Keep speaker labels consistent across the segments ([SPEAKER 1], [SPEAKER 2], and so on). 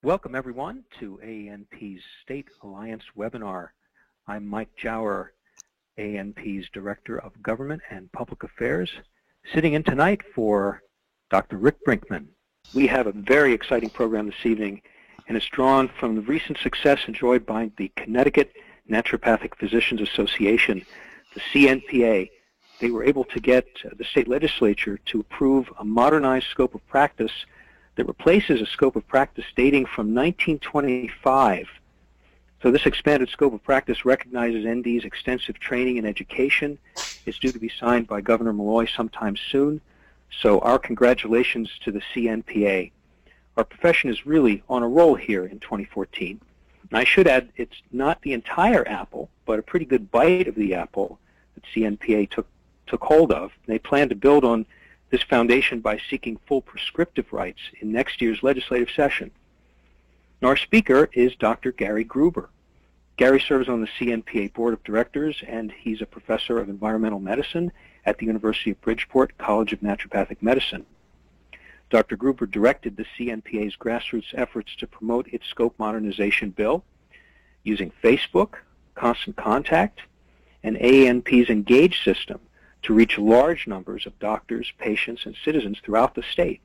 [SPEAKER 1] Welcome everyone to AANP's State Alliance webinar. I'm Mike Jower, AANP's Director of Government and Public Affairs, sitting in tonight for Dr. Rick Brinkman. We have a very exciting program this evening, and it's drawn from the recent success enjoyed by the Connecticut Naturopathic Physicians Association, the CNPA. They were able to get the state legislature to approve a modernized scope of practice that replaces a scope of practice dating from 1925. So this expanded scope of practice recognizes ND's extensive training and education. It's due to be signed by Governor Malloy sometime soon. So our congratulations to the CNPA. Our profession is really on a roll here in 2014. And I should add, it's not the entire apple, but a pretty good bite of the apple that CNPA took hold of. They plan to build on this foundation by seeking full prescriptive rights in next year's legislative session. And our speaker is Dr. Gary Gruber. Gary serves on the CNPA Board of Directors, and he's a professor of environmental medicine at the University of Bridgeport College of Naturopathic Medicine. Dr. Gruber directed the CNPA's grassroots efforts to promote its scope modernization bill using Facebook, Constant Contact, and AANP's Engage system to reach large numbers of doctors, patients, and citizens throughout the state.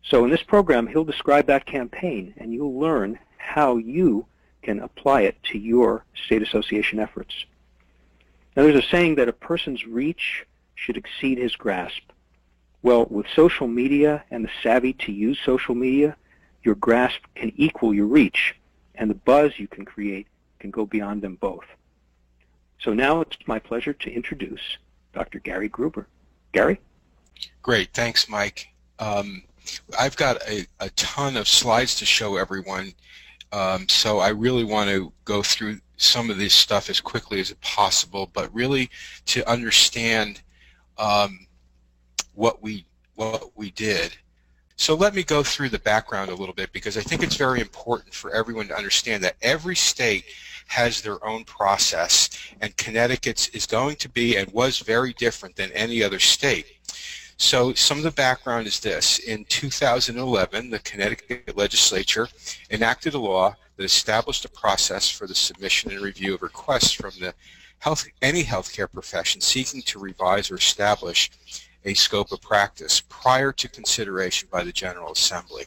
[SPEAKER 1] So in this program, he'll describe that campaign, and you'll learn how you can apply it to your state association efforts. Now, there's a saying that a person's reach should exceed his grasp. Well, with social media and the savvy to use social media, your grasp can equal your reach, and the buzz you can create can go beyond them both. So now it's my pleasure to introduce Dr. Gary Gruber. Gary?
[SPEAKER 2] Great, thanks, Mike. I've got a ton of slides to show everyone, so I really want to go through some of this stuff as quickly as possible, but really to understand what we did. So let me go through the background a little bit, because I think it's very important for everyone to understand that every state has their own process, and Connecticut's is going to be and was very different than any other state. So some of the background is this. In 2011, the Connecticut legislature enacted a law that established a process for the submission and review of requests from any healthcare profession seeking to revise or establish a scope of practice prior to consideration by the General Assembly.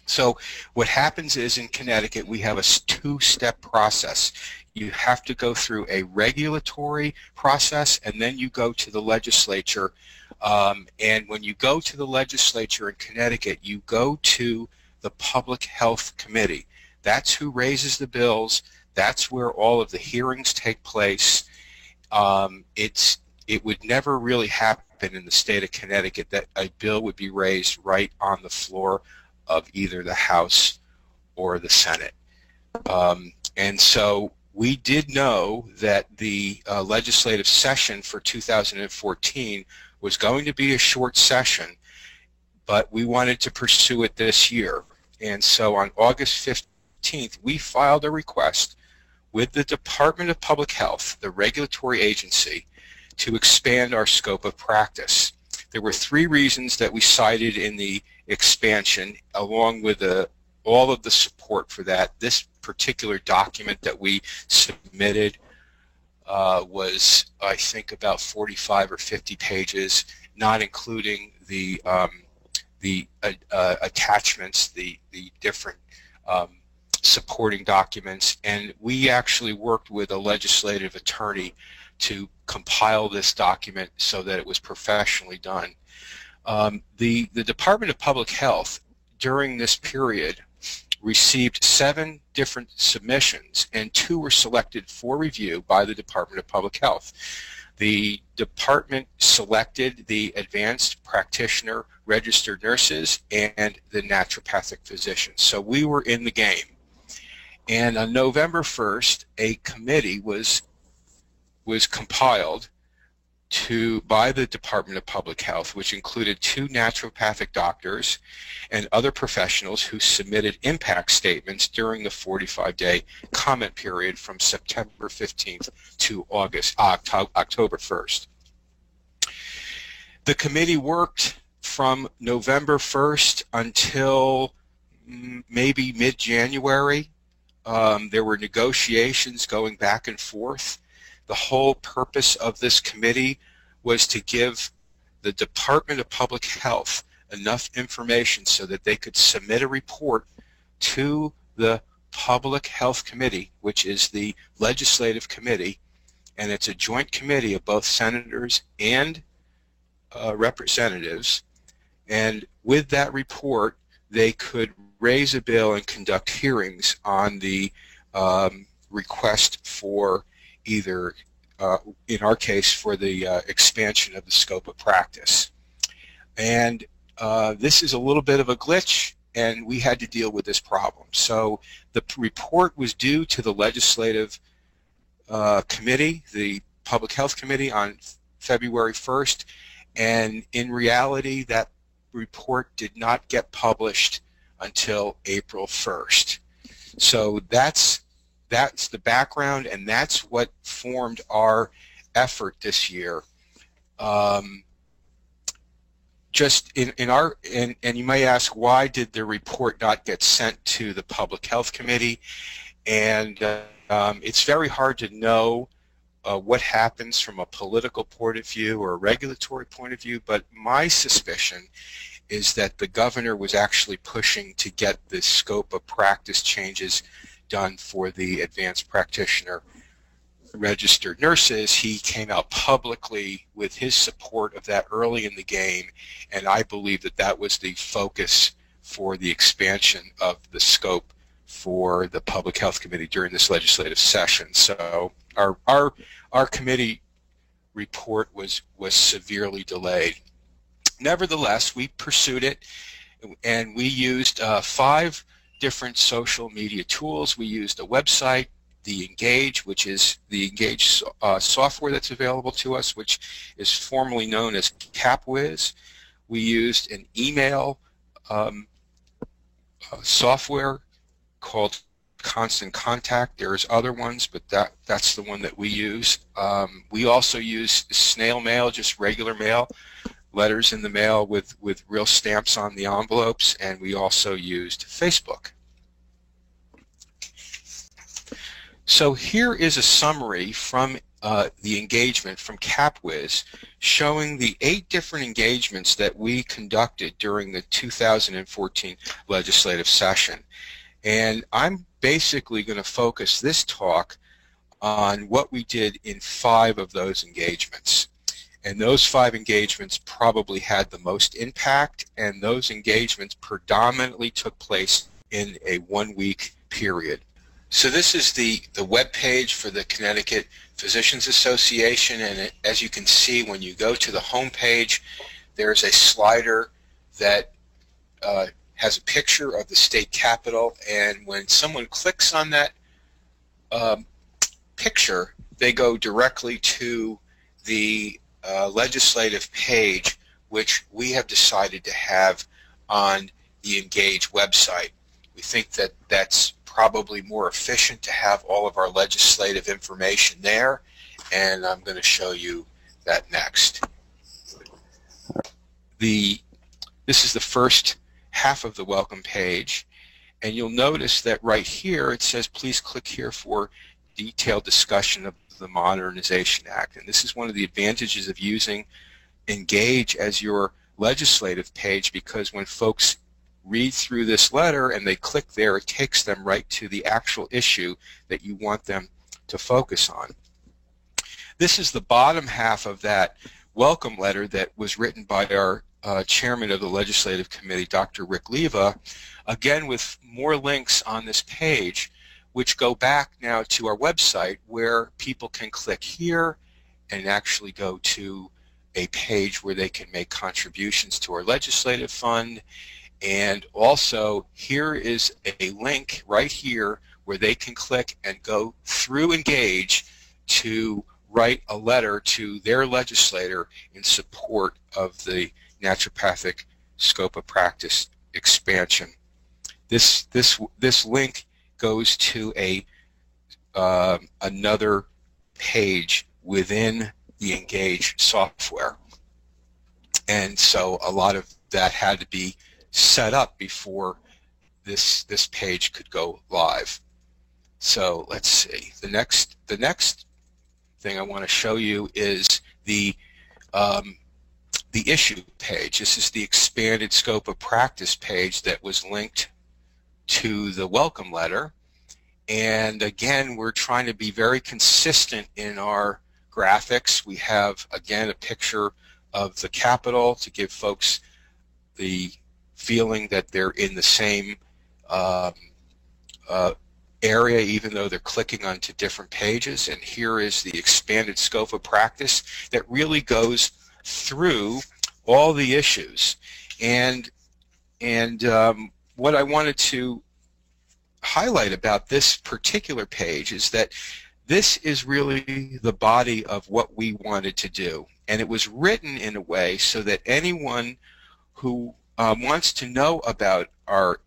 [SPEAKER 2] So what happens is, in Connecticut, we have a two-step process. You have to go through a regulatory process, and then you go to the legislature. And when you go to the legislature in Connecticut, you go to the Public Health Committee. That's who raises the bills. That's where all of the hearings take place. It would never really happen in the state of Connecticut that a bill would be raised right on the floor of either the House or the Senate. And so we did know that the legislative session for 2014 was going to be a short session, but we wanted to pursue it this year. And so on August 15th, we filed a request with the Department of Public Health, the regulatory agency, to expand our scope of practice. There were three reasons that we cited in the expansion, along with all of the support for that. This particular document that we submitted was, I think, about 45 or 50 pages, not including the attachments, the different supporting documents. And we actually worked with a legislative attorney to compile this document so that it was professionally done. The Department of Public Health during this period received 7 different submissions, and 2 were selected for review by the Department of Public Health. The department selected the advanced practitioner registered nurses and the naturopathic physicians. So we were in the game. And on November 1st, a committee was compiled by the Department of Public Health, which included 2 naturopathic doctors and other professionals who submitted impact statements during the 45-day comment period from September 15th to October 1st. The committee worked from November 1st until maybe mid-January. There were negotiations going back and forth. The whole purpose of this committee was to give the Department of Public Health enough information so that they could submit a report to the Public Health Committee, which is the legislative committee, and it's a joint committee of both senators and representatives. And with that report, they could raise a bill and conduct hearings on the request for either, in our case, for the expansion of the scope of practice. And this is a little bit of a glitch, and we had to deal with this problem. So the report was due to the legislative committee, the Public Health Committee, on February 1st, and in reality that report did not get published until April 1st. So that's the background, and that's what formed our effort this year. Just in our, and you may ask, why did the report not get sent to the Public Health Committee? And it's very hard to know what happens from a political point of view or a regulatory point of view, but my suspicion is that the governor was actually pushing to get the scope of practice changes done for the advanced practitioner registered nurses. He came out publicly with his support of that early in the game, and I believe that that was the focus for the expansion of the scope for the Public Health Committee during this legislative session. So our committee report was severely delayed. Nevertheless, we pursued it, and we used 5 different social media tools. We used a website, the Engage, which is the Engage software that's available to us, which is formerly known as CapWiz. We used an email software called Constant Contact. There's other ones, but that's the one that we use. We also use snail mail, just regular mail, letters in the mail with real stamps on the envelopes, and we also used Facebook. So here is a summary from the engagement from CapWiz showing the 8 different engagements that we conducted during the 2014 legislative session. And I'm basically going to focus this talk on what we did in 5 of those engagements. And those 5 engagements probably had the most impact, and those engagements predominantly took place in a 1-week period. So this is the web page for the Connecticut Physicians Association, and as you can see, when you go to the home page, there's a slider that has a picture of the state capitol, and when someone clicks on that picture, they go directly to the legislative page, which we have decided to have on the Engage website. We think that that's probably more efficient to have all of our legislative information there, and I'm going to show you that next. This is the first half of the welcome page, and you'll notice that right here it says please click here for detailed discussion of the Modernization Act. And this is one of the advantages of using Engage as your legislative page, because when folks read through this letter and they click there, it takes them right to the actual issue that you want them to focus on. This is the bottom half of that welcome letter that was written by our chairman of the legislative committee, Dr. Rick Leva, again with more links on this page, which go back now to our website where people can click here and actually go to a page where they can make contributions to our legislative fund. And also here is a link right here where they can click and go through Engage to write a letter to their legislator in support of the naturopathic scope of practice expansion. This link goes to another page within the Engage software, and so a lot of that had to be set up before this page could go live. So let's see. The next thing I want to show you is the issue page. This is the expanded scope of practice page that was linked to the welcome letter. And again, we're trying to be very consistent in our graphics. We have, again, a picture of the Capitol to give folks the feeling that they're in the same area, even though they're clicking onto different pages. And here is the expanded scope of practice that really goes through all the issues. And what I wanted to highlight about this particular page is that this is really the body of what we wanted to do. And it was written in a way so that anyone who wants to know about our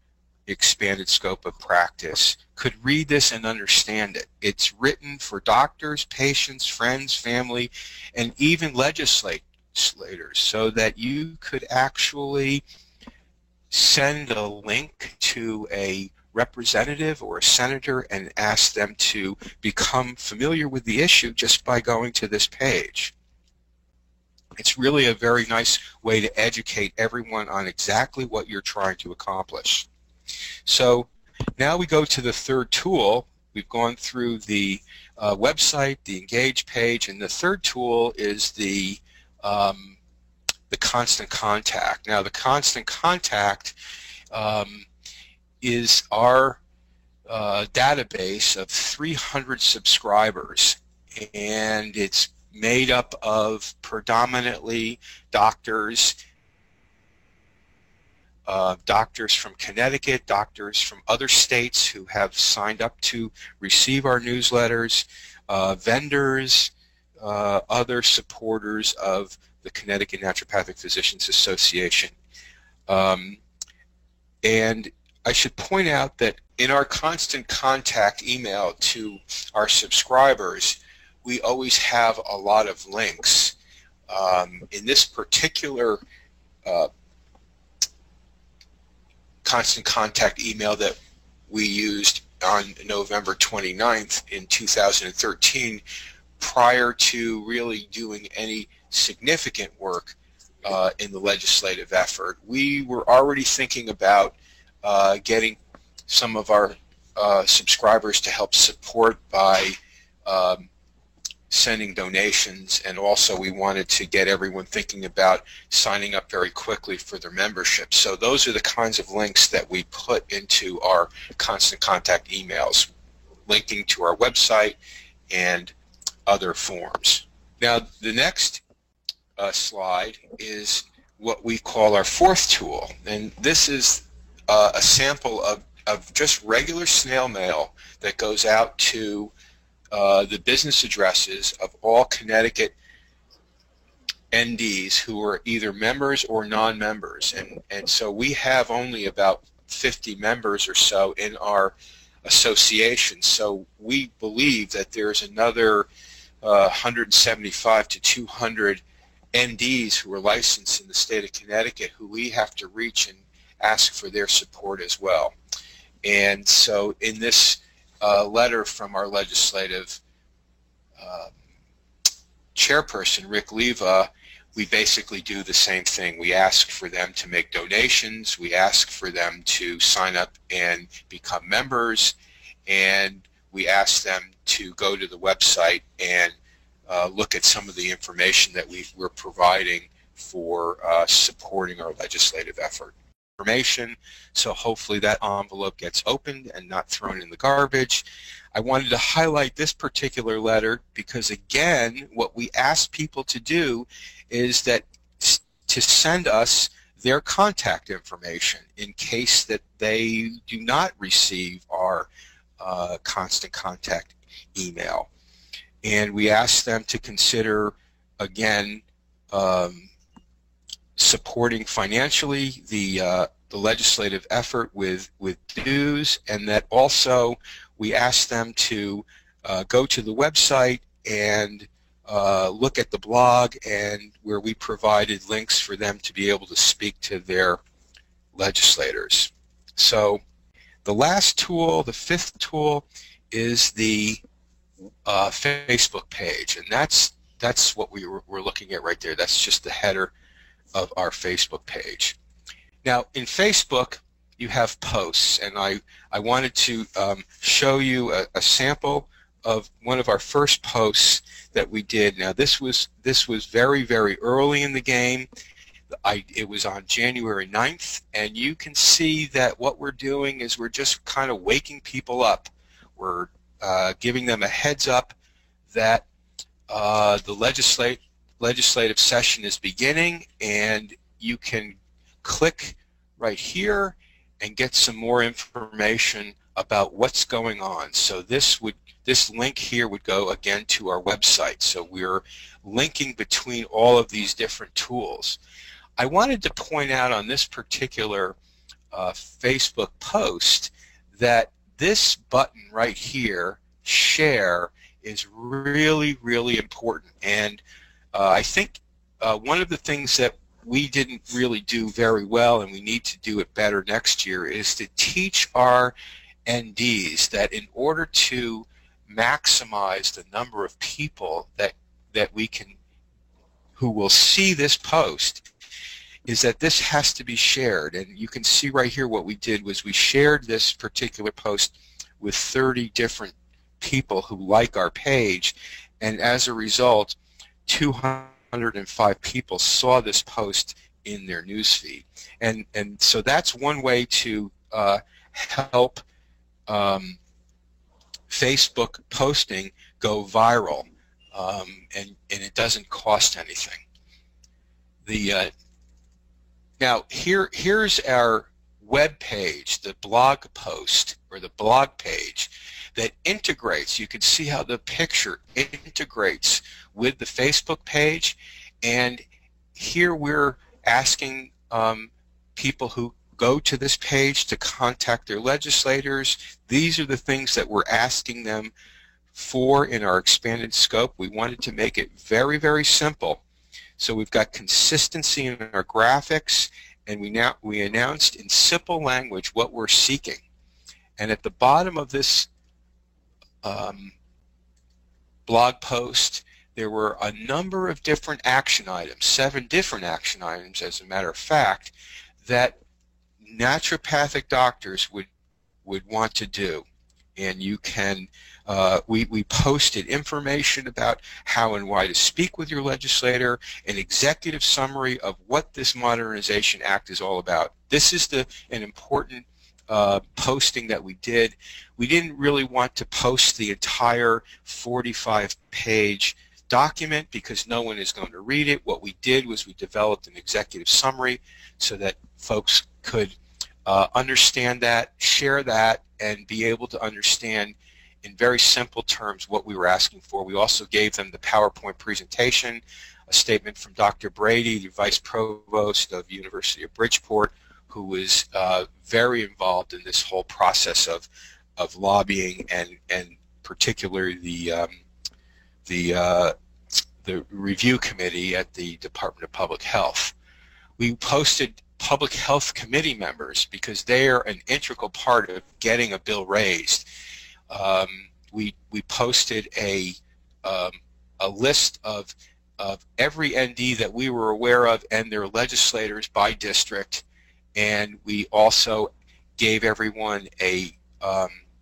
[SPEAKER 2] expanded scope of practice could read this and understand it. It's written for doctors, patients, friends, family, and even legislators, so that you could actually send a link to a representative or a senator and ask them to become familiar with the issue just by going to this page. It's really a very nice way to educate everyone on exactly what you're trying to accomplish. So now we go to the third tool. We've gone through the website, the Engage page, and the third tool is the Constant Contact. Now the Constant Contact is our database of 300 subscribers, and it's made up of predominantly doctors, doctors from Connecticut, doctors from other states who have signed up to receive our newsletters, vendors, other supporters of the Connecticut Naturopathic Physicians Association. And I should point out that in our Constant Contact email to our subscribers, we always have a lot of links. In this particular Constant Contact email that we used on November 29th in 2013, prior to really doing any significant work in the legislative effort, we were already thinking about getting some of our subscribers to help support by sending donations, and also we wanted to get everyone thinking about signing up very quickly for their membership. So those are the kinds of links that we put into our Constant Contact emails, linking to our website and other forms. Now the next slide is what we call our fourth tool, and this is a sample of just regular snail mail that goes out to the business addresses of all Connecticut NDs who are either members or non-members, and so we have only about 50 members or so in our association. So we believe that there's another 175 to 200 NDs who are licensed in the state of Connecticut who we have to reach and ask for their support as well. And so in this letter from our legislative chairperson, Rick Leva, we basically do the same thing. We ask for them to make donations, we ask for them to sign up and become members, and we ask them to go to the website and look at some of the information that we're providing for supporting our legislative effort. So hopefully that envelope gets opened and not thrown in the garbage. I wanted to highlight this particular letter because, again, what we ask people to do is that to send us their contact information in case that they do not receive our Constant Contact email. And we ask them to consider, again, supporting financially the legislative effort with dues, and that also we ask them to go to the website and look at the blog, and where we provided links for them to be able to speak to their legislators. So The last tool, the fifth tool, is the Facebook page, and that's what we're looking at right there. That's just the header of our Facebook page. Now, in Facebook, you have posts, and I wanted to show you a sample of one of our first posts that we did. Now, this was very, very early in the game. It was on January 9th, and you can see that what we're doing is we're just kind of waking people up. We're giving them a heads up that the legislative session is beginning, and you can click right here and get some more information about what's going on. So this link here would go again to our website. So we're linking between all of these different tools. I wanted to point out on this particular Facebook post that this button right here, share, is really, really important. And I think one of the things that we didn't really do very well, and we need to do it better next year, is to teach our NDs that in order to maximize the number of people that who will see this post, is that this has to be shared. And you can see right here what we did was we shared this particular post with 30 different people who like our page, and as a result 205 people saw this post in their newsfeed. And so that's one way to help Facebook posting go viral, and it doesn't cost anything. Now here's our web page, the blog post or the blog page that integrates. You can see how the picture integrates with the Facebook page, and here we're asking people who go to this page to contact their legislators. These are the things that we're asking them for in our expanded scope. We wanted to make it very, very simple. So we've got consistency in our graphics, and we announced in simple language what we're seeking. And at the bottom of this blog post, there were a number of different action items, 7 different action items as a matter of fact, that naturopathic doctors would want to do. And you can, we posted information about how and why to speak with your legislator, an executive summary of what this Modernization Act is all about. This is an important posting that we did. We didn't really want to post the entire 45-page document because no one is going to read it. What we did was we developed an executive summary so that folks could understand that, share that, and be able to understand in very simple terms what we were asking for. We also gave them the PowerPoint presentation, a statement from Dr. Brady, the Vice Provost of University of Bridgeport, who was very involved in this whole process of lobbying, and particularly the review committee at the Department of Public Health. We posted public health committee members because they are an integral part of getting a bill raised. We posted a list of every ND that we were aware of and their legislators by district, and we also gave everyone a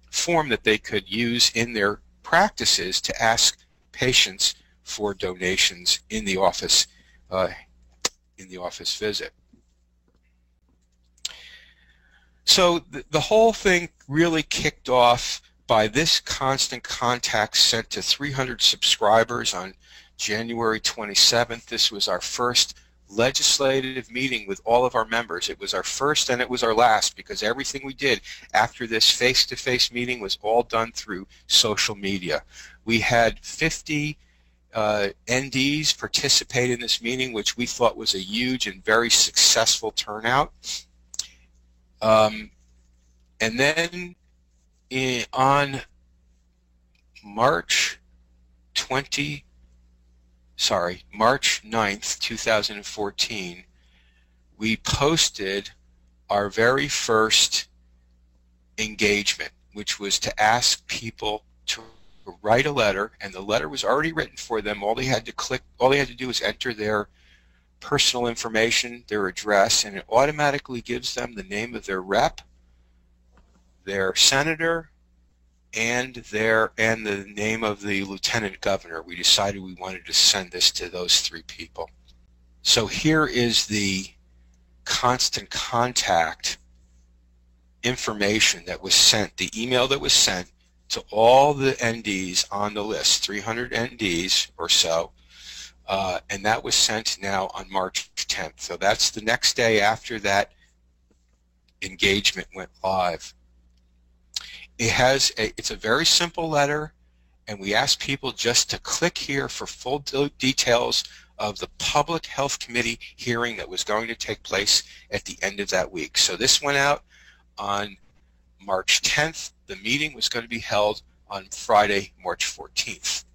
[SPEAKER 2] form that they could use in their practices to ask patients for donations in the office visit. So the whole thing really kicked off by this constant contact sent to 300 subscribers on January 27th. This was our first legislative meeting with all of our members. It was our first and it was our last, because everything we did after this face-to-face meeting was all done through social media. We had 50 NDs participate in this meeting, which we thought was a huge and very successful turnout. And then on March 9th, 2014, we posted our very first engagement, which was to ask people to write a letter, and the letter was already written for them. All they had to do was enter their personal information, their address, and it automatically gives them the name of their rep, their senator, and the name of the lieutenant governor. We decided we wanted to send this to those 3 people. So here is the constant contact information that was sent, the email that was sent to all the NDs on the list, 300 NDs or so, and that was sent now on March 10th. So that's the next day after that engagement went live. It's a very simple letter, and we ask people just to click here for full details of the Public Health Committee hearing that was going to take place at the end of that week. So this went out on March 10th. The meeting was going to be held on Friday, March 14th.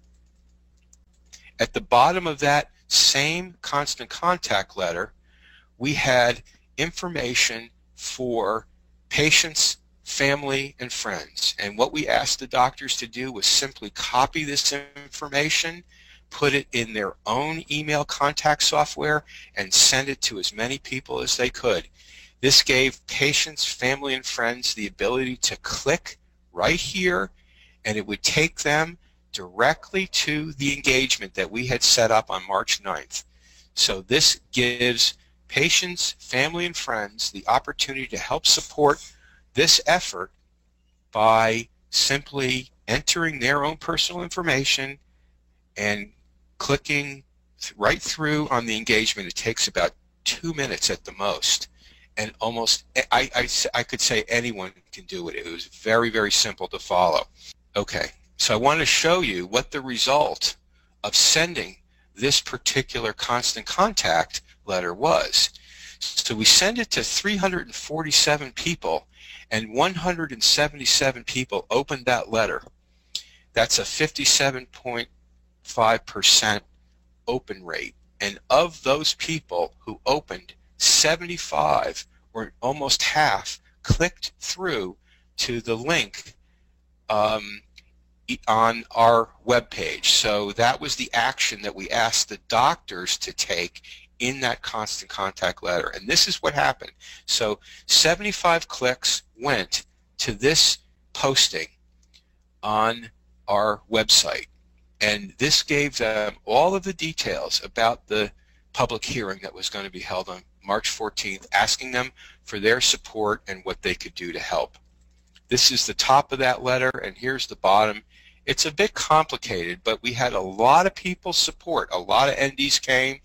[SPEAKER 2] At the bottom of that same constant contact letter, we had information for patients, family, and friends. And what we asked the doctors to do was simply copy this information, put it in their own email contact software, and send it to as many people as they could. This gave patients, family, and friends the ability to click right here, and it would take them directly to the engagement that we had set up on March 9th. So this gives patients, family, and friends the opportunity to help support this effort by simply entering their own personal information and clicking right through on the engagement. It takes about 2 minutes at the most, and almost I could say anyone can do it. It was very, very simple to follow. Okay, so I want to show you what the result of sending this particular constant contact letter was. So we sent it to 347 people, and 177 people opened that letter. That's a 57.5% open rate. And of those people who opened, 75, or almost half, clicked through to the link on our webpage. So that was the action that we asked the doctors to take in that constant contact letter. And this is what happened. So 75 clicks went to this posting on our website. And this gave them all of the details about the public hearing that was going to be held on March 14th, asking them for their support and what they could do to help. This is the top of that letter, and here's the bottom. It's a bit complicated, but we had a lot of people support. A lot of NDs came,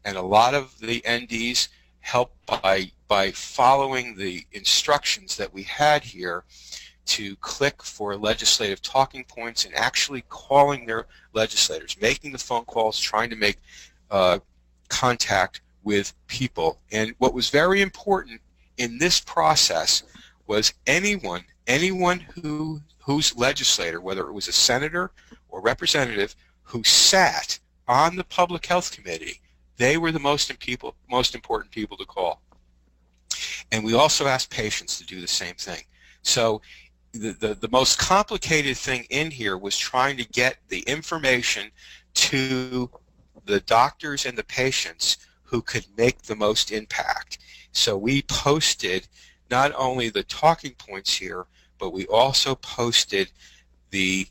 [SPEAKER 2] and a lot of the NDs helped by following the instructions that we had here to click for legislative talking points and actually calling their legislators, making the phone calls, trying to make contact with people. And what was very important in this process was anyone whose legislator, whether it was a senator or representative, who sat on the Public Health Committee, they were the most important people to call. And we also asked patients to do the same thing. So the most complicated thing in here was trying to get the information to the doctors and the patients who could make the most impact. So we posted not only the talking points here, but we also posted the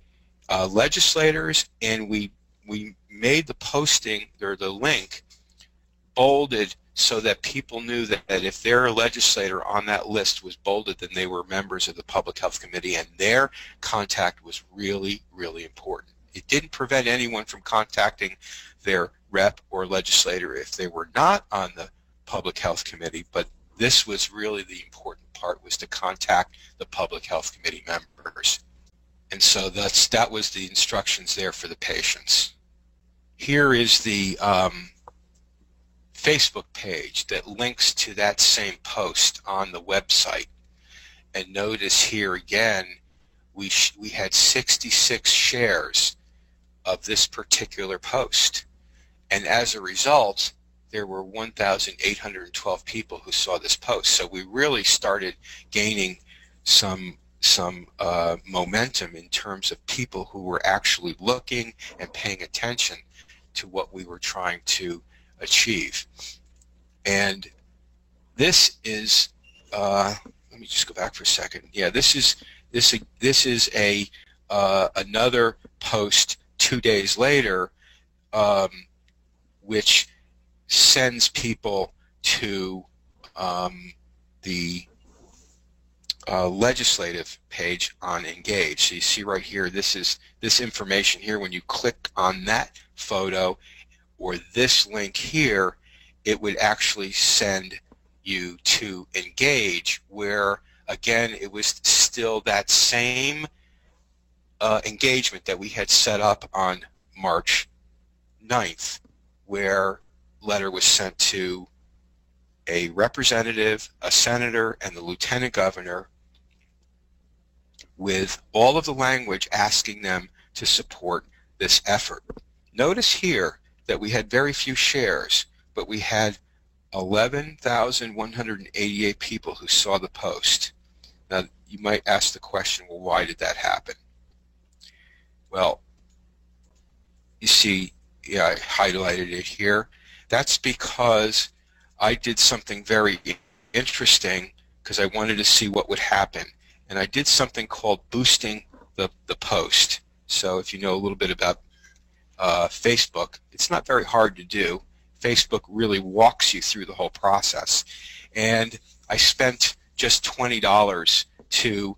[SPEAKER 2] legislators, and we made the posting, or the link, bolded so that people knew that if their legislator on that list was bolded, then they were members of the Public Health Committee, and their contact was really, really important. It didn't prevent anyone from contacting their rep or legislator if they were not on the Public Health Committee, but this was really the important part, was to contact the Public Health Committee members. And so that was the instructions there for the patients. Here is the Facebook page that links to that same post on the website. And notice here again, we had 66 shares of this particular post. And as a result, there were 1,812 people who saw this post. So we really started gaining some some momentum in terms of people who were actually looking and paying attention to what we were trying to achieve. And this is, let me just go back for a second. Yeah, this is a another post 2 days later, which sends people to the legislative page on Engage. So you see right here, this information here. When you click on that photo or this link here, it would actually send you to Engage, where again it was still that same engagement that we had set up on March 9th, where letter was sent to a representative, a senator, and the lieutenant governor, with all of the language asking them to support this effort. Notice here that we had very few shares, but we had 11,188 people who saw the post. Now, you might ask the question, well, why did that happen? Well, you see, yeah, I highlighted it here. That's because I did something very interesting because I wanted to see what would happen. And I did something called boosting the post. So if you know a little bit about Facebook, it's not very hard to do. Facebook really walks you through the whole process. And I spent just $20 to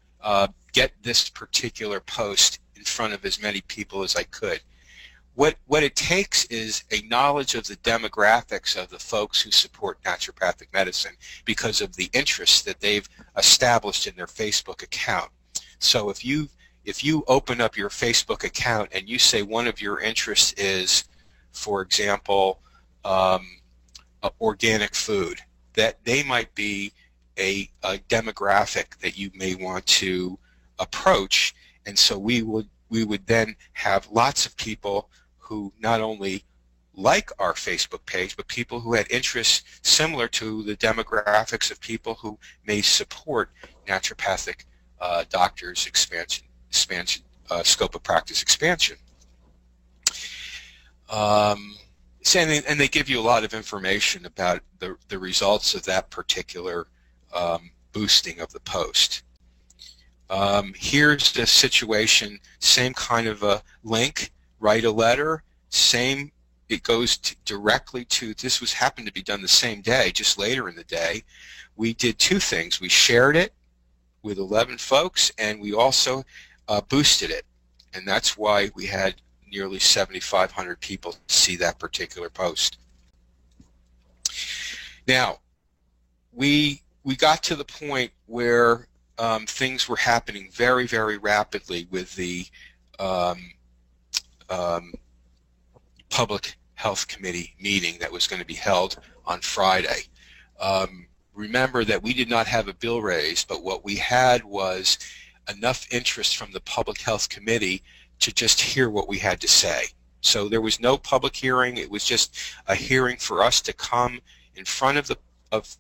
[SPEAKER 2] get this particular post in front of as many people as I could. What it takes is a knowledge of the demographics of the folks who support naturopathic medicine because of the interests that they've established in their Facebook account. So if you open up your Facebook account and you say one of your interests is, for example, organic food, that they might be a demographic that you may want to approach, and so we would then have lots of people who not only like our Facebook page, but people who had interests similar to the demographics of people who may support naturopathic doctors' expansion, scope of practice expansion. And they give you a lot of information about the results of that particular boosting of the post. Here's the situation, same kind of a link, write a letter, same, it goes directly to, this happened to be done the same day, just later in the day. We did two things. We shared it with 11 folks, and we also boosted it. And that's why we had nearly 7,500 people see that particular post. Now, we got to the point where things were happening very, very rapidly with the Public Health Committee meeting that was going to be held on Friday. Remember that we did not have a bill raised, but what we had was enough interest from the Public Health Committee to just hear what we had to say. So there was no public hearing. It was just a hearing for us to come in front of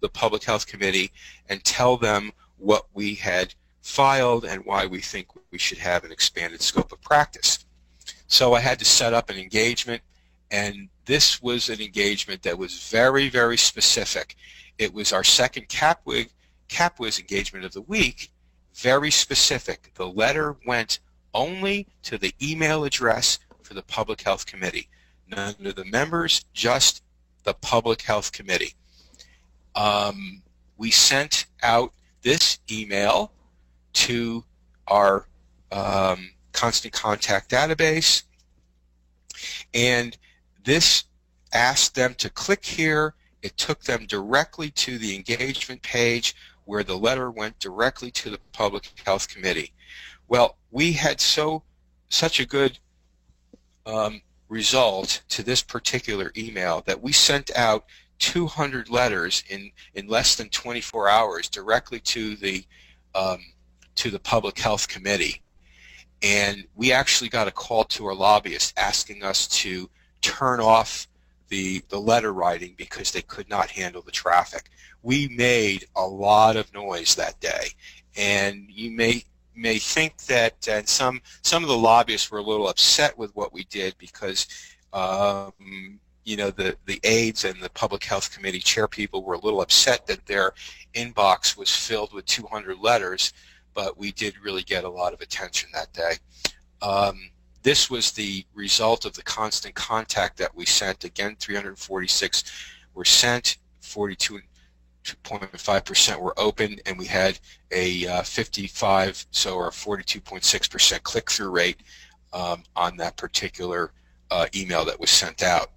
[SPEAKER 2] the Public Health Committee and tell them what we had filed and why we think we should have an expanded scope of practice. So I had to set up an engagement, and this was an engagement that was very, very specific. It was our second CapWiz engagement of the week, very specific. The letter went only to the email address for the Public Health Committee. None of the members, just the Public Health Committee. We sent out this email to our constant contact database, and this asked them to click here. It took them directly to the engagement page where the letter went directly to the Public Health Committee. Well, we had such a good result to this particular email that we sent out 200 letters in less than 24 hours directly to the Public Health Committee. And we actually got a call to our lobbyist asking us to turn off the letter writing because they could not handle the traffic. We made a lot of noise that day, and you may may think that, and some of the lobbyists were a little upset with what we did because you know, the aides and the Public Health Committee chair people were a little upset that their inbox was filled with 200 letters, but we did really get a lot of attention that day. This was the result of the constant contact that we sent. Again, 346 were sent, 42.5% were open, and we had a 55, so or 42.6% click-through rate on that particular email that was sent out.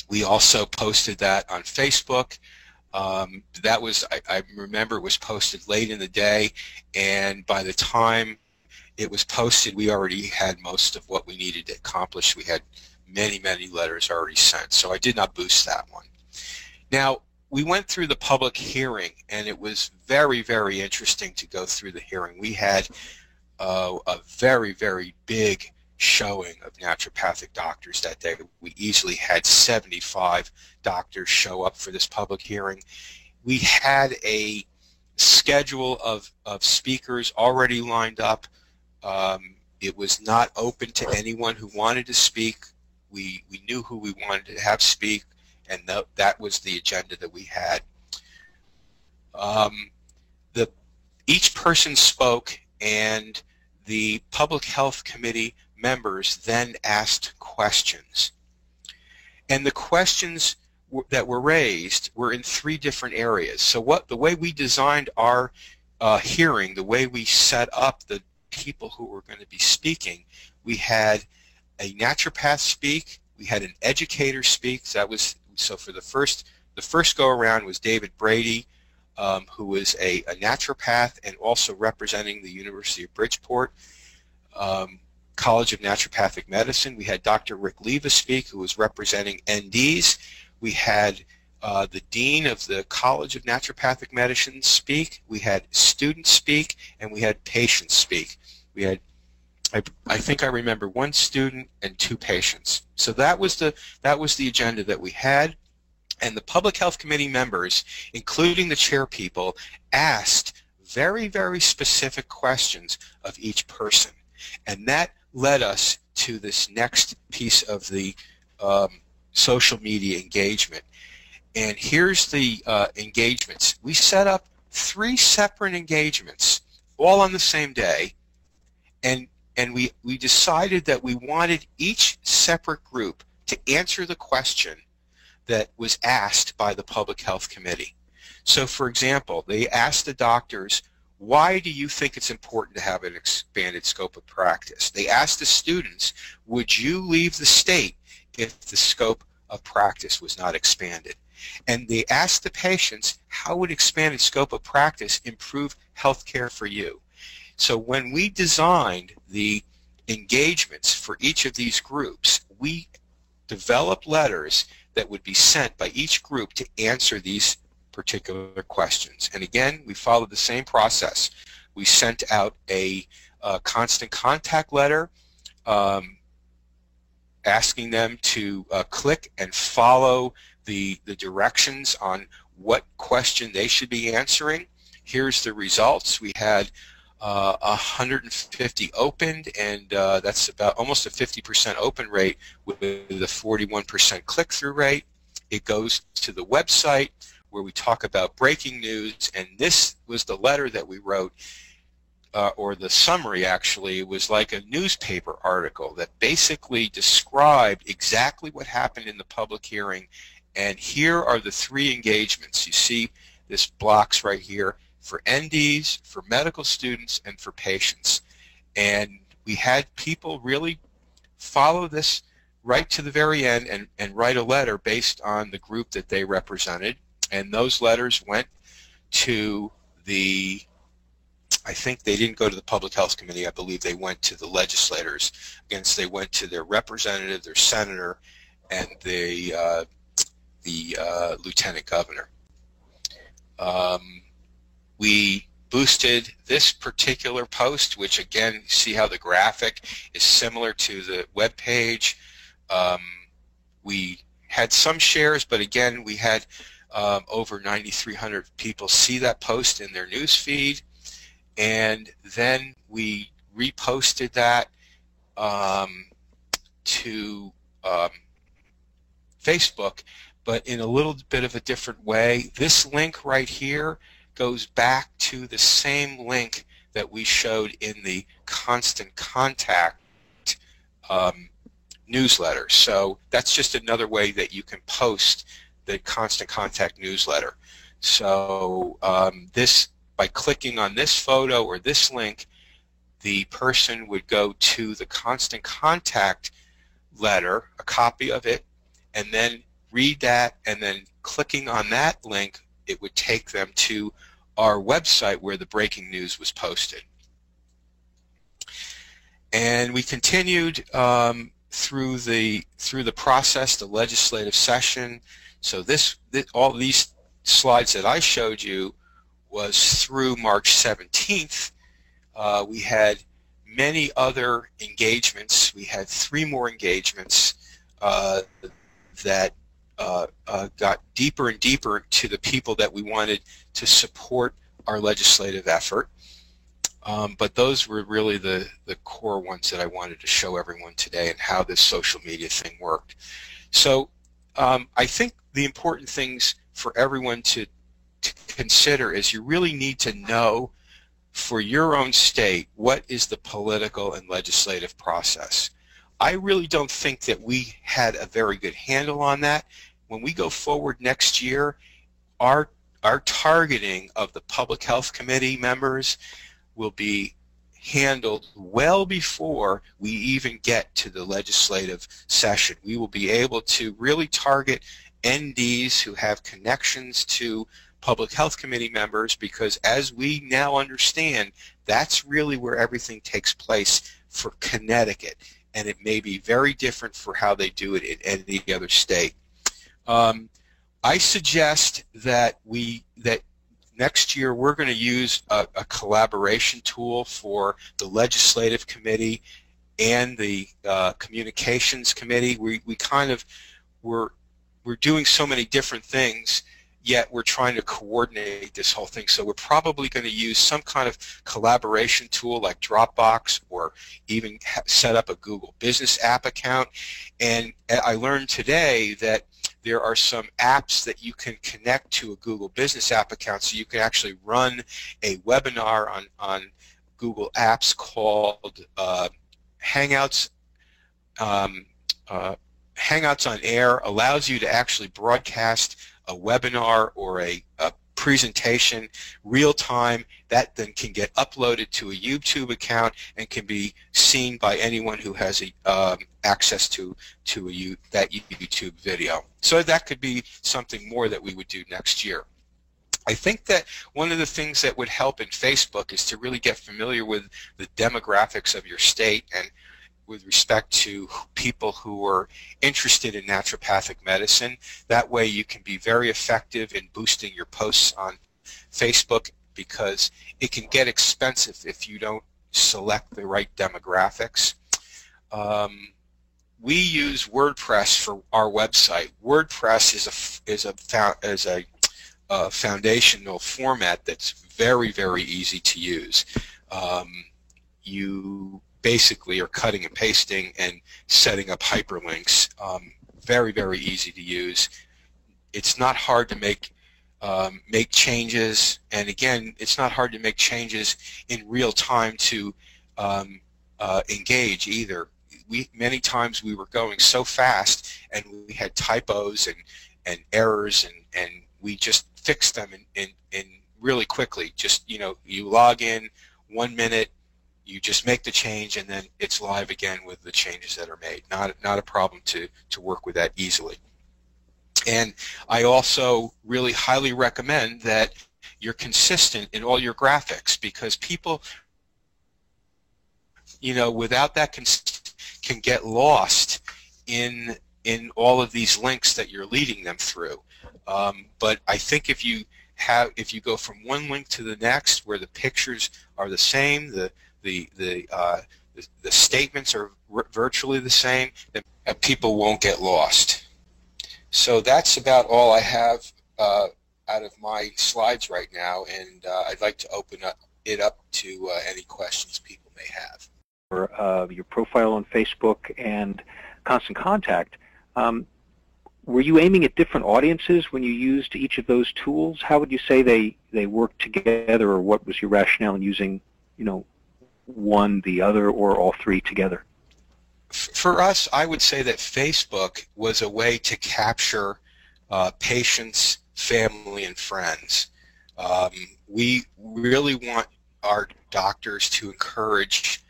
[SPEAKER 2] We also posted that on Facebook. That was, I remember, it was posted late in the day, and by the time it was posted, we already had most of what we needed to accomplish. We had many, many letters already sent, so I did not boost that one. Now, we went through the public hearing, and it was very, very interesting to go through the hearing. We had a very, very big showing of naturopathic doctors that day. We easily had 75 doctors show up for this public hearing. We had a schedule of speakers already lined up. It was not open to anyone who wanted to speak. We knew who we wanted to have speak, and that was the agenda that we had. Each person spoke, and the Public Health Committee members then asked questions. And the questions that were raised were in 3 different areas. So the way we designed our hearing, the way we set up the people who were going to be speaking, we had a naturopath speak, we had an educator speak. So for the first go around was David Brady, who was a naturopath and also representing the University of Bridgeport College of Naturopathic Medicine. We had Dr. Rick Leva speak, who was representing NDs. We had the Dean of the College of Naturopathic Medicine speak. We had students speak, and we had patients speak. We had, I think I remember, 1 student and 2 patients. So that was the agenda that we had. And the Public Health Committee members, including the chair people, asked very, very specific questions of each person. And that led us to this next piece of the social media engagement. And here's the engagements. We set up 3 separate engagements, all on the same day, and we decided that we wanted each separate group to answer the question that was asked by the Public Health Committee. So, for example, they asked the doctors, why do you think it's important to have an expanded scope of practice? They asked the students, would you leave the state if the scope of practice was not expanded? And they asked the patients, how would expanded scope of practice improve health care for you? So when we designed the engagements for each of these groups, we developed letters that would be sent by each group to answer these particular questions. And again, we followed the same process. We sent out a constant contact letter asking them to click and follow the directions on what question they should be answering. Here's the results. We had 150 opened, and that's about almost a 50% open rate with a 41% click-through rate. It goes to the website where we talk about breaking news, and this was the letter that we wrote, or the summary actually. It was like a newspaper article that basically described exactly what happened in the public hearing. And here are the 3 engagements. You see this blocks right here for NDs, for medical students, and for patients. And we had people really follow this right to the very end and write a letter based on the group that they represented. And those letters went to the, I think they didn't go to the Public Health Committee. I believe they went to the legislators. Again, so they went to their representative, their senator, and the lieutenant governor. We boosted this particular post, which again, see how the graphic is similar to the web page. We had some shares, but again, we had over 9,300 people see that post in their news feed. and then we reposted that to Facebook, but in a little bit of a different way. This link right here goes back to the same link that we showed in the Constant Contact newsletter. So that's just another way that you can post the Constant Contact newsletter. So by clicking on this photo or this link, the person would go to the Constant Contact letter, a copy of it, and then read that, and then clicking on that link, it would take them to our website where the breaking news was posted. And we continued through the process, the legislative session. So all these slides that I showed you was through March 17th. We had many other engagements. We had 3 more engagements that got deeper and deeper to the people that we wanted to support our legislative effort. But those were really the core ones that I wanted to show everyone today, and how this social media thing worked. So I think the important things for everyone to consider is you really need to know for your own state what is the political and legislative process. I really don't think that we had a very good handle on that. When we go forward next year, our targeting of the Public Health Committee members will be handled well before we even get to the legislative session. We will be able to really target NDs who have connections to Public Health Committee members, because as we now understand, that's really where everything takes place for Connecticut, and it may be very different for how they do it in any other state. I suggest that next year we're going to use a collaboration tool for the Legislative Committee and the Communications Committee. We're doing so many different things, yet we're trying to coordinate this whole thing. So we're probably going to use some kind of collaboration tool like Dropbox, or even set up a Google Business app account. And I learned today that there are some apps that you can connect to a Google Business app account, so you can actually run a webinar on Google Apps called Hangouts. Hangouts on Air allows you to actually broadcast a webinar or a presentation real time, that then can get uploaded to a YouTube account and can be seen by anyone who has access to that YouTube video. So that could be something more that we would do next year. I think that one of the things that would help in Facebook is to really get familiar with the demographics of your state, and with respect to people who are interested in naturopathic medicine. That way you can be very effective in boosting your posts on Facebook, because it can get expensive if you don't select the right demographics. We use WordPress for our website. WordPress is a foundational format that's very, very easy to use. You basically are cutting and pasting and setting up hyperlinks. Very, very easy to use. It's not hard to make changes, and again, it's not hard to make changes in real time to engage either. Many times we were going so fast, and we had typos and errors, and we just fixed them in really quickly. Just, you log in 1 minute, you just make the change, and then it's live again with the changes that are made. Not a problem to work with that easily. And I also really highly recommend that you're consistent in all your graphics, because people, without that can get lost in all of these links that you're leading them through. But I think if you go from one link to the next where the pictures are the same, the statements are virtually the same, then people won't get lost. So that's about all I have out of my slides right now, and I'd like to open it up to any questions people may have.
[SPEAKER 1] Your profile on Facebook and Constant Contact, were you aiming at different audiences when you used each of those tools? How would you say they work together, or what was your rationale in using, one, the other, or all three together?
[SPEAKER 2] For us, I would say that Facebook was a way to capture patients, family, and friends. We really want our doctors to encourage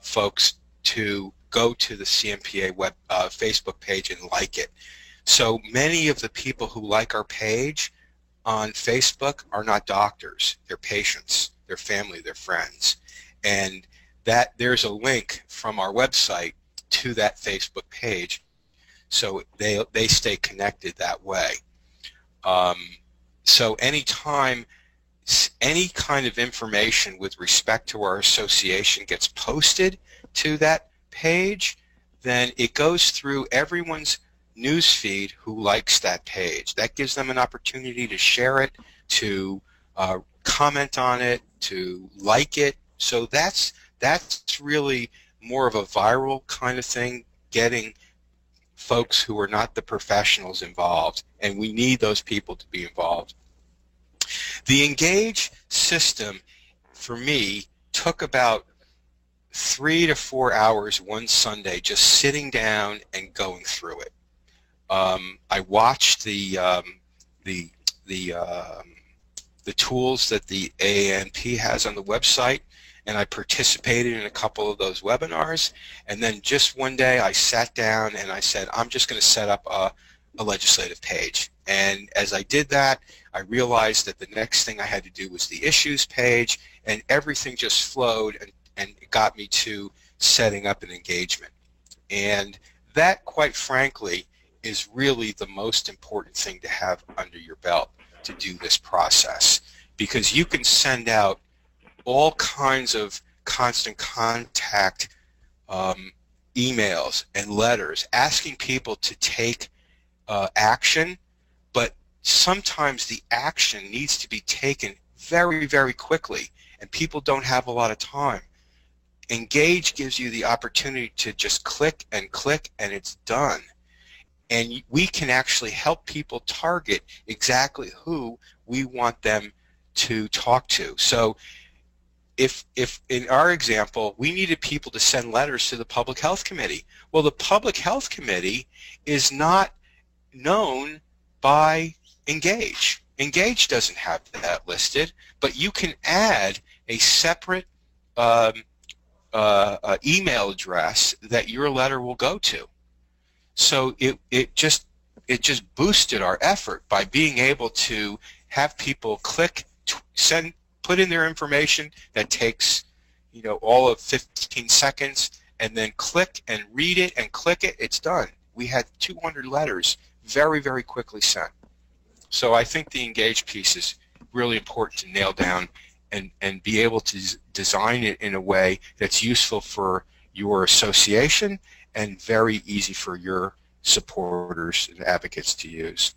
[SPEAKER 2] folks to go to the CMPA Facebook page and like it. So many of the people who like our page on Facebook are not doctors. They're patients, their family, their friends. And that there's a link from our website to that Facebook page, so they stay connected that way. So anytime any kind of information with respect to our association gets posted to that page, then it goes through everyone's news feed who likes that page. That gives them an opportunity to share it, to comment on it, to like it. So that's really more of a viral kind of thing, getting folks who are not the professionals involved, and we need those people to be involved. The Engage system, for me, took about 3 to 4 hours one Sunday just sitting down and going through it. I watched the tools that the AANP has on the website, and I participated in a couple of those webinars, and then just one day I sat down and I said, I'm just going to set up a legislative page. And as I did that, I realized that the next thing I had to do was the issues page, and everything just flowed and it got me to setting up an engagement. And that, quite frankly, is really the most important thing to have under your belt to do this process, because you can send out all kinds of constant contact emails and letters asking people to take action, but sometimes the action needs to be taken very, very quickly, and people don't have a lot of time. Engage gives you the opportunity to just click and it's done. And we can actually help people target exactly who we want them to talk to. So if in our example, we needed people to send letters to the Public Health Committee. Well, the Public Health Committee is not known by Engage. Engage doesn't have that listed, but you can add a separate email address that your letter will go to. So it just boosted our effort by being able to have people click, put in their information. That takes, all of 15 seconds, and then click and read it and click it. It's done. We had 200 letters very, very quickly sent. So I think the Engage piece is really important to nail down and be able to design it in a way that's useful for your association and very easy for your supporters and advocates to use.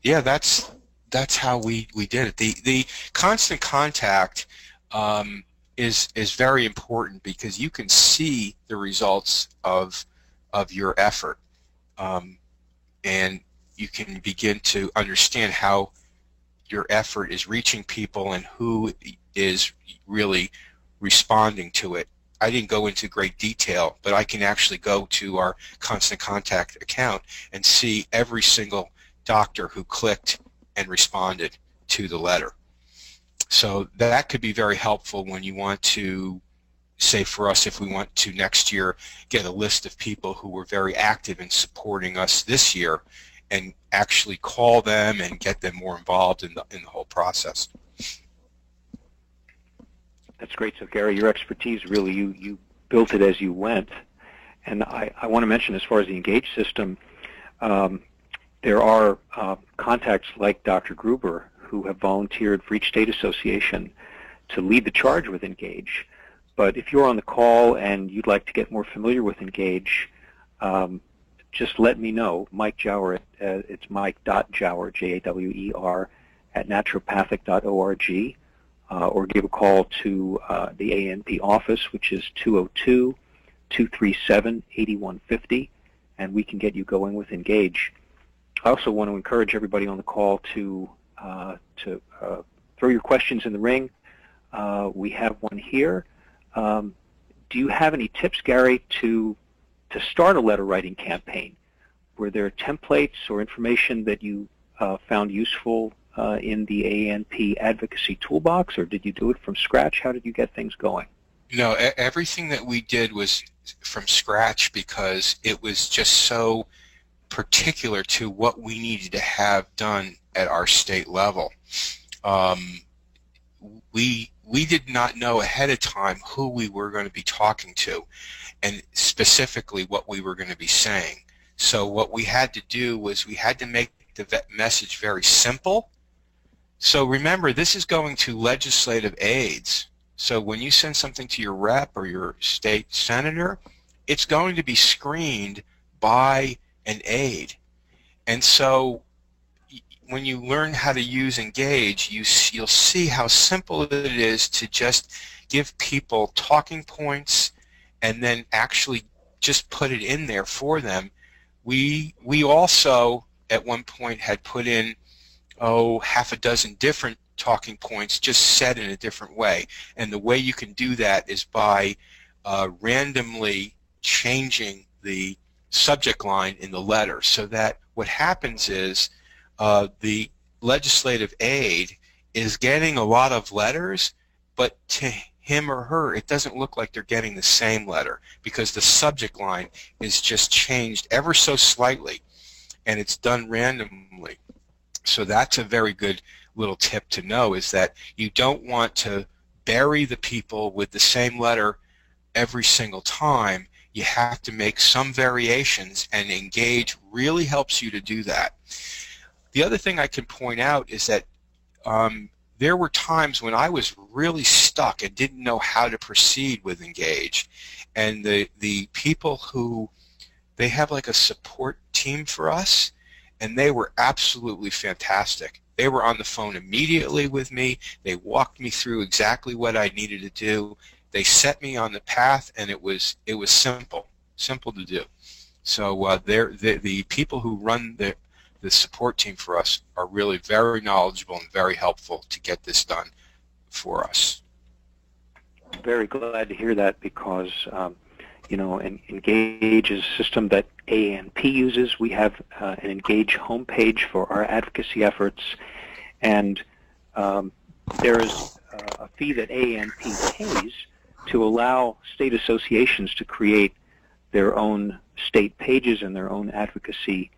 [SPEAKER 2] Yeah, that's how we did it. The constant contact is very important because you can see the results of your effort, and you can begin to understand how your effort is reaching people and who is really responding to it. I didn't go into great detail, but I can actually go to our Constant Contact account and see every single doctor who clicked and responded to the letter. So that could be very helpful when you want to, say for us, if we want to next year get a list of people who were very active in supporting us this year and actually call them and get them more involved in the whole process.
[SPEAKER 1] That's great. So Gary, your expertise really, you built it as you went. And I want to mention, as far as the Engage system, there are contacts like Dr. Gruber who have volunteered for each state association to lead the charge with Engage. But if you're on the call and you'd like to get more familiar with Engage, just let me know. Mike Jower, it's mike.jower, Jawer, at naturopathic.org, or give a call to the ANP office, which is 202-237-8150, and we can get you going with Engage. I also want to encourage everybody on the call to throw your questions in the ring. We have one here. Do you have any tips, Gary, to start a letter writing campaign? Were there templates or information that you found useful in the ANP advocacy toolbox, or did you do it from scratch? How did you get things going?
[SPEAKER 2] No, everything that we did was from scratch because it was just so particular to what we needed to have done at our state level. We did not know ahead of time who we were going to be talking to and specifically what we were going to be saying. So what we had to do was we had to make the message very simple. So remember, this is going to legislative aides. So when you send something to your rep or your state senator, it's going to be screened by an aide. And so when you learn how to use Engage, you'll see how simple it is to just give people talking points and then actually just put it in there for them. We also at one point had put in half a dozen different talking points just said in a different way, and the way you can do that is by randomly changing the subject line in the letter, so that what happens is the legislative aide is getting a lot of letters, but to him or her it doesn't look like they're getting the same letter because the subject line is just changed ever so slightly, and it's done randomly. So that's a very good little tip to know, is that you don't want to bury the people with the same letter every single time. You have to make some variations, and Engage really helps you to do that. The other thing I can point out is that there were times when I was really stuck and didn't know how to proceed with Engage, and the people who, they have like a support team for us, and they were absolutely fantastic. They were on the phone immediately with me. They walked me through exactly what I needed to do. They set me on the path, and it was simple to do. So the people who run the support team for us are really very knowledgeable and very helpful to get this done for us.
[SPEAKER 1] Very glad to hear that, because Engage is a system that ANP uses. We have an Engage homepage for our advocacy efforts, and there is a fee that ANP pays to allow state associations to create their own state pages and their own advocacy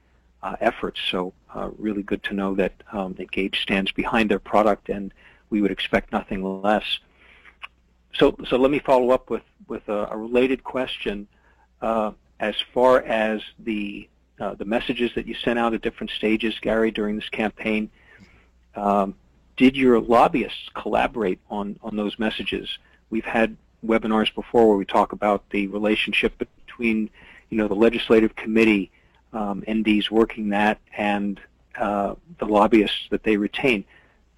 [SPEAKER 1] efforts. So really good to know that Engage stands behind their product, and we would expect nothing less. So let me follow up with a related question. As far as the messages that you sent out at different stages, Gary, during this campaign, did your lobbyists collaborate on those messages? We've had webinars before where we talk about the relationship between the legislative committee, NDs working that, and the lobbyists that they retain.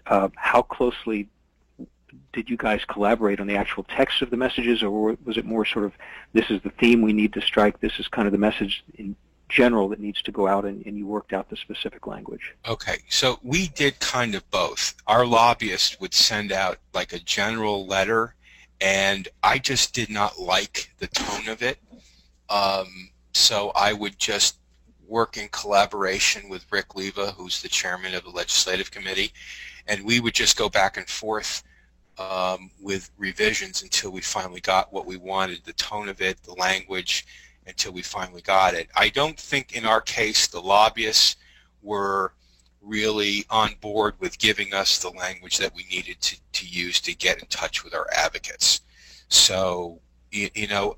[SPEAKER 1] How closely did you guys collaborate on the actual text of the messages, or was it more sort of, this is the theme we need to strike, this is kind of the message in general that needs to go out, and you worked out the specific language? Okay, so we did kind of both. Our lobbyists would send out like a general letter, and I just did not like the tone of it. So I would just work in collaboration with Rick Leva, who's the chairman of the legislative committee, and we would just go back and forth with revisions until we finally got what we wanted, the tone of it, the language, until we finally got it. I don't think in our case the lobbyists were really on board with giving us the language that we needed to use to get in touch with our advocates. So,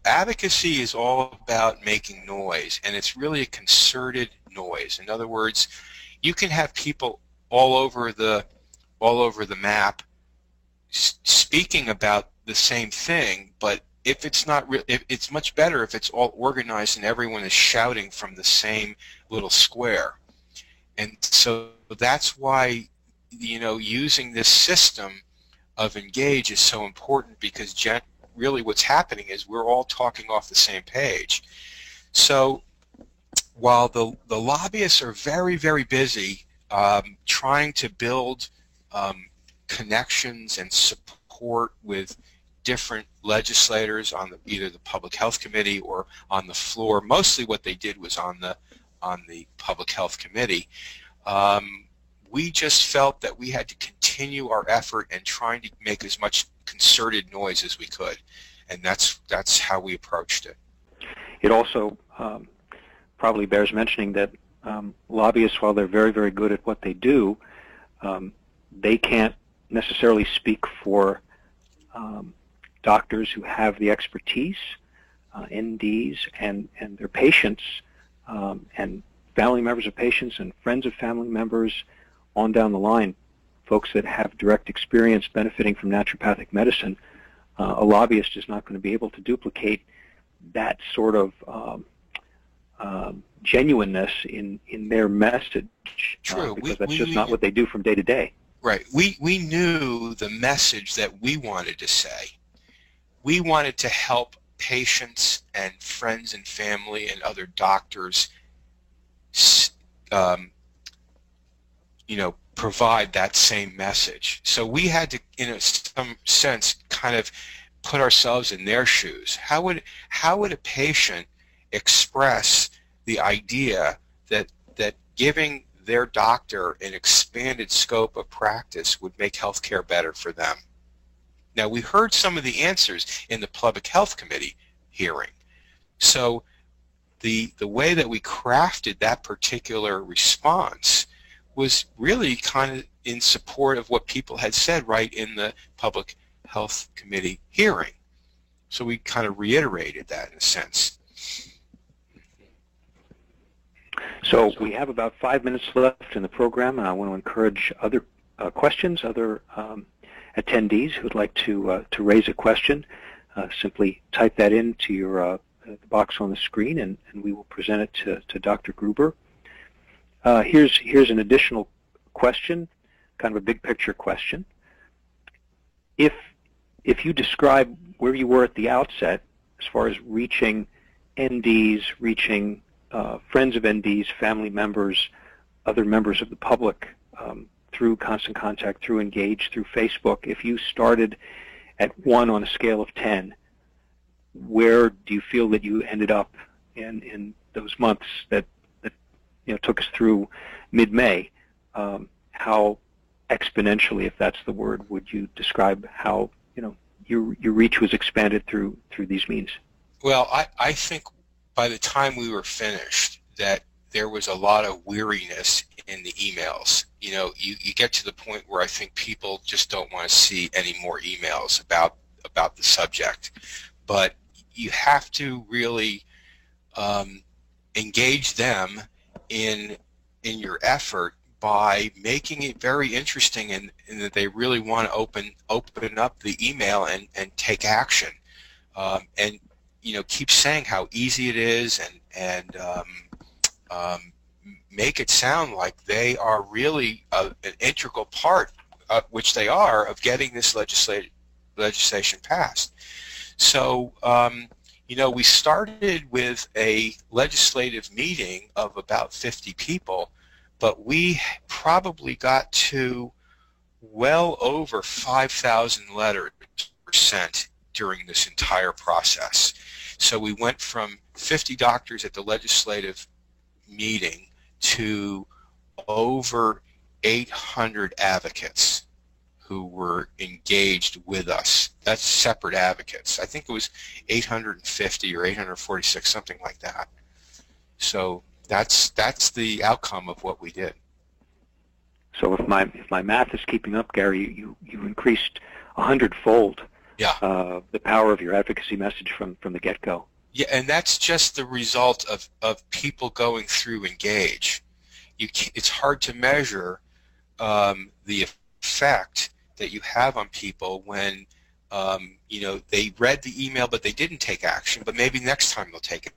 [SPEAKER 1] advocacy is all about making noise, and it's really a concerted noise. In other words, you can have people all over the map speaking about the same thing, but if it's not it's much better if it's all organized and everyone is shouting from the same little square. And so that's why
[SPEAKER 2] using this system of Engage is so important because really what's happening is we're all talking off the same page. So while the lobbyists are very, very busy trying to build connections and support with different legislators on either the Public Health Committee or on the floor, mostly what they did was on the Public Health Committee, we just felt that we had to continue our effort and trying to make as much concerted noise as we could, and that's how we approached it.
[SPEAKER 1] It also probably bears mentioning that lobbyists, while they're very, very good at what they do, they can't necessarily speak for doctors who have the expertise, NDs, and their patients, and family members of patients and friends of family members on down the line, folks that have direct experience benefiting from naturopathic medicine. A lobbyist is not going to be able to duplicate that sort of genuineness in their message.
[SPEAKER 2] True.
[SPEAKER 1] Because that's just not what they do from day to day.
[SPEAKER 2] Right. We knew the message that we wanted to say. We wanted to help patients and friends and family and other doctors provide that same message. So we had to, in some sense, kind of put ourselves in their shoes. How would a patient express the idea that giving their doctor an expanded scope of practice would make healthcare better for them? Now, we heard some of the answers in the Public Health Committee hearing. So the way that we crafted that particular response was really kind of in support of what people had said right in the Public Health Committee hearing. So we kind of reiterated that in a sense.
[SPEAKER 1] So we have about 5 minutes left in the program, and I want to encourage other questions, other attendees who would like to raise a question. Simply type that into your the box on the screen, and we will present it to Dr. Gruber. Here's an additional question, kind of a big picture question. If you describe where you were at the outset as far as reaching NDs, reaching friends of NDs, family members, other members of the public through Constant Contact, through Engage, through Facebook, if you started at 1 on a scale of 10, where do you feel that you ended up in those months that took us through mid-May? How exponentially, if that's the word, would you describe how your reach was expanded through these means?
[SPEAKER 2] Well, I think by the time we were finished that there was a lot of weariness in the emails. You get to the point where I think people just don't want to see any more emails about the subject. But you have to really engage them in your effort by making it very interesting and that they really want to open up the email and take action. And keep saying how easy it is and make it sound like they are really an integral part, which they are, of getting this legislation passed. So, we started with a legislative meeting of about 50 people, but we probably got to well over 5,000 letters were sent during this entire process. So we went from 50 doctors at the legislative meeting to over 800 advocates who were engaged with us. That's separate advocates. I think it was 850 or 846, something like that. So that's the outcome of what we did.
[SPEAKER 1] So if my math is keeping up, Gary, you increased 100-fold.
[SPEAKER 2] Yeah.
[SPEAKER 1] The power of your advocacy message from the get-go.
[SPEAKER 2] Yeah, and that's just the result of people going through Engage. It's hard to measure the effect that you have on people when they read the email but they didn't take action, but maybe next time they'll take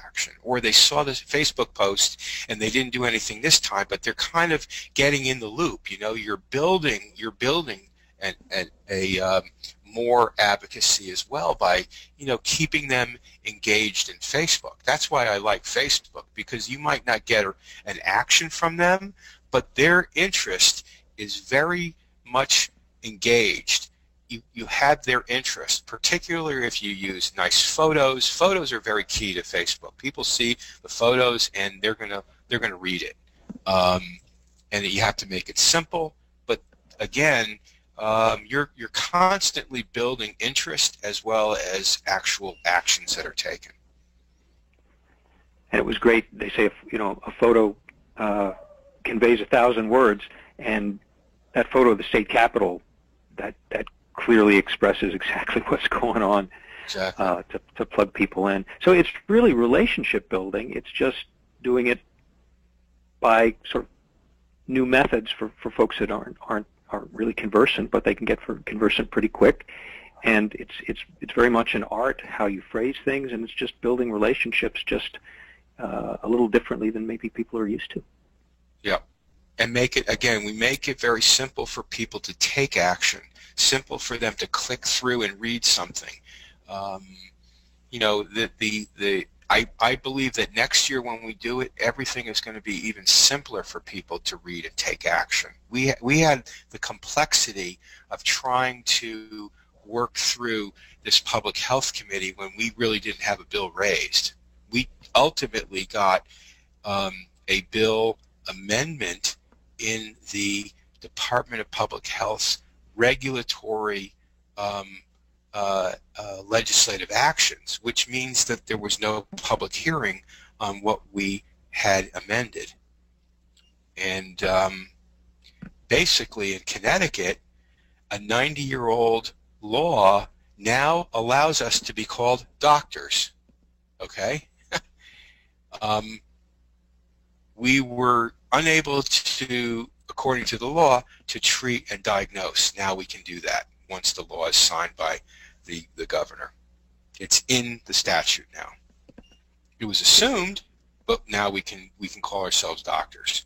[SPEAKER 2] action, or they saw this Facebook post and they didn't do anything this time, but they're kind of getting in the loop. You know, you're building a more advocacy as well by, you know, keeping them engaged in Facebook. That's why I like Facebook, because you might not get an action from them, but their interest is very much engaged. You have their interest, particularly if you use nice photos. Photos are very key to Facebook. People see the photos and they're gonna read it, and you have to make it simple. But again, you're constantly building interest as well as actual actions that are taken.
[SPEAKER 1] And it was great. They say, you know, a photo conveys 1,000 words, and that photo of the state capitol, that clearly expresses exactly what's going on.
[SPEAKER 2] Exactly.
[SPEAKER 1] To plug people in. So it's really relationship building. It's just doing it by sort of new methods for folks that aren't really conversant, but they can get conversant pretty quick. And it's very much an art how you phrase things, and it's just building relationships just a little differently than maybe people are used to.
[SPEAKER 2] Yeah. And we make it very simple for people to take action, simple for them to click through and read something. You know, I believe that next year when we do it, everything is going to be even simpler for people to read and take action. We had the complexity of trying to work through this public health committee when we really didn't have a bill raised. We ultimately got a bill amendment in the Department of Public Health's regulatory legislative actions, which means that there was no public hearing on what we had amended. And basically in Connecticut, a 90-year-old law now allows us to be called doctors, okay? We were unable to, according to the law, to treat and diagnose. Now we can do that once the law is signed by the governor. It's in the statute now. It was assumed, but now we can call ourselves doctors.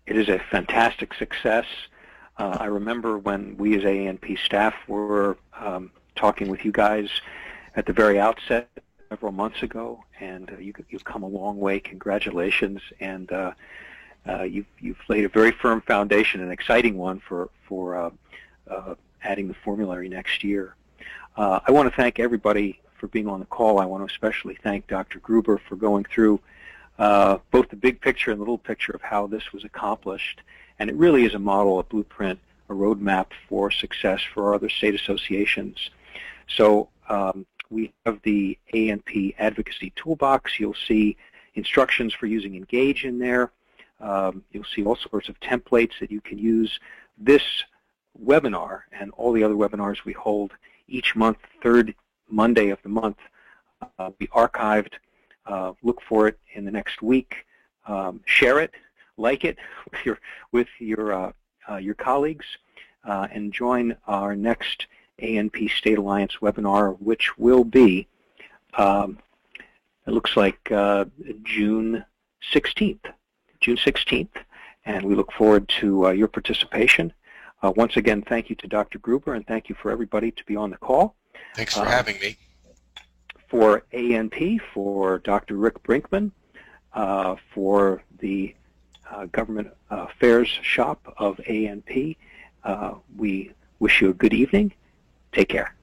[SPEAKER 1] It is a fantastic success. I remember when we as AANP staff were talking with you guys at the very outset several months ago, and you've come a long way. Congratulations, and you've laid a very firm foundation, an exciting one for adding the formulary next year. I want to thank everybody for being on the call. I want to especially thank Dr. Gruber for going through both the big picture and the little picture of how this was accomplished. And it really is a model, a blueprint, a roadmap for success for our other state associations. So we have the AANP Advocacy Toolbox. You'll see instructions for using Engage in there. You'll see all sorts of templates that you can use. This webinar and all the other webinars we hold each month, third Monday of the month, be archived. Look for it in the next week. Share it, like it with your colleagues, and join our next AANP State Alliance webinar, which will be, it looks like June 16th, and we look forward to your participation. Once again, thank you to Dr. Gruber, and thank you for everybody to be on the call.
[SPEAKER 2] Thanks for having me.
[SPEAKER 1] For AANP, for Dr. Rick Brinkman, for the Government Affairs Shop of AANP, we wish you a good evening. Take care.